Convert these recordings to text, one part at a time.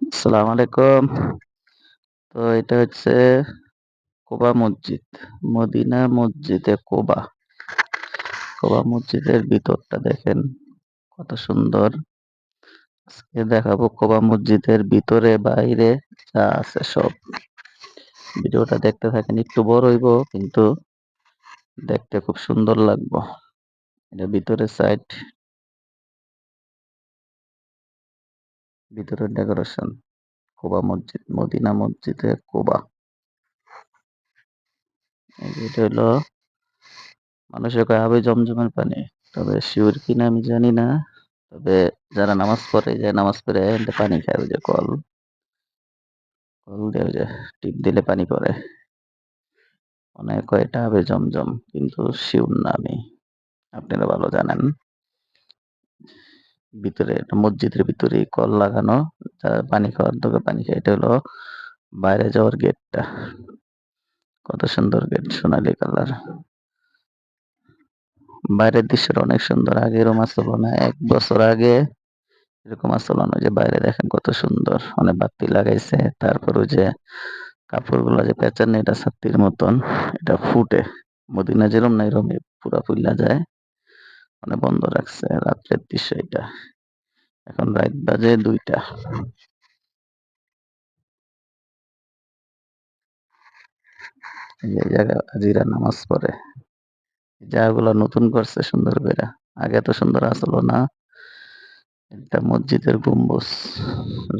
আসসালামু আলাইকুম। তো এটা হচ্ছে কোবা মসজিদ। মদিনা মসজিদে কোবা। কোবা মসজিদের ভিতরটা দেখেন কত সুন্দর। আজকে দেখাবো কোবা মসজিদের ভিতরে বাইরে যা আছে সব। ভিডিওটা দেখতে থাকেন, একটু বড় হইব কিন্তু দেখতে খুব সুন্দর লাগবো। এটা ভিতরের সাইড, ভিতরের ডেকোরেশন। কোবা মসজিদ, মদিনা মসজিদে কোবা। এটা হলো মানুষের কয় আবে জমজমের পানি, তবে শিওর কিনা আমি জানি না। তবে যারা নামাজ পড়ে যে নামাজ পড়ে এনতে পানি খায়, ওই যে কল কল দিয়ে ওই যে টিপ দিলে পানি পড়ে। অনেক কয় এটা হবে জমজম, কিন্তু শিওর না আমি। আপনারা ভালো জানেন। ভিতরে একটা মসজিদের ভিতরে কল লাগানো, যারা পানি খাওয়ার দরকার পানি খায়। এটা হলো বাইরে যাওয়ার গেটটা। কত সুন্দর গেট, সোনালী কালার। বাইরের দৃশ্যটা অনেক সুন্দর। আগে এরকম আসলো না, 1 বছর আগে এরকম আসলো না। ওই যে বাইরে দেখেন কত সুন্দর, অনেক বাতি লাগাইছে। তারপর ওই যে কাপড়গুলো যে পেঁচানো, এটা ছাত্রীর মতন, এটা ফুটে। মদিনা যেরম না এরমই পুরা ফুইলা যায়। মানে বন্ধ রাখছে, রাত্রের দৃশ্য এটা। এখন রাত বাজে 2টা। এই জায়গা আজিরা নামাজ পড়ে। এই জায়গাগুলো নতুন করছে সুন্দর করে, আগে এত সুন্দর আসলো না। একটা মসজিদের গম্বুজ,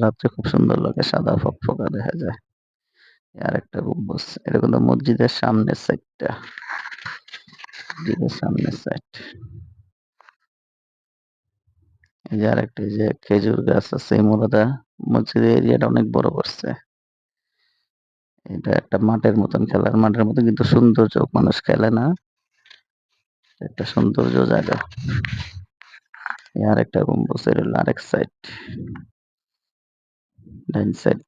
রাত্রে খুব সুন্দর লাগে, সাদা ফকফকা দেখা যায়। আর একটা গম্বুজ, এটা কিন্তু মসজিদের সামনের সাইডটা, মসজিদের সামনের সাইড। এই যে আরেকটা, এই যে খেজুর গাছ আছে, এই মোলাদা মসজিদের এরিয়াটা অনেক বড় করছে। এটা একটা মাঠের মতন, খেলার মাঠের মতন, কিন্তু সৌন্দর্য, মানুষ খেলে না। একটা সৌন্দর্য জায়গা। আর একটা গম্বুজের হলো আরেক সাইড, ডাইন সাইড।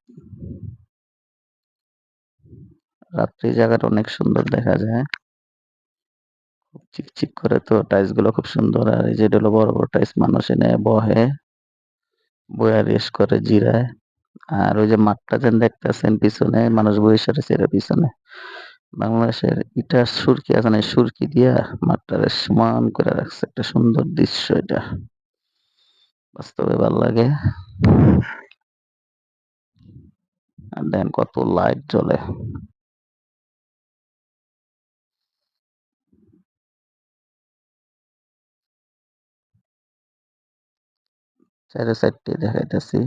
রাত্রি জায়গাটা অনেক সুন্দর দেখা যায়, খুব চিকচিক করে। তো টাইলস গুলো খুব সুন্দর। আর এই যে এটা হলো বড় বড় টাইলস, মানুষ এনে বহে, বইয়া রেস্ট করে, জিরায়। আর ওই যে মাঠটা যেন দেখতেছেন পিছনে, মানুষ বসে রয়েছে এর পিছনে। বাংলাদেশের ইটা সুরকি আছে না, এই সুরকি দিয়া মাঠটারে সমান করে রাখছে। একটা সুন্দর দৃশ্য এটা, বাস্তবে ভাল লাগে। আর দেখেন কত লাইট জ্বলে। চাইরে সাইডটি দেখাইতেছি।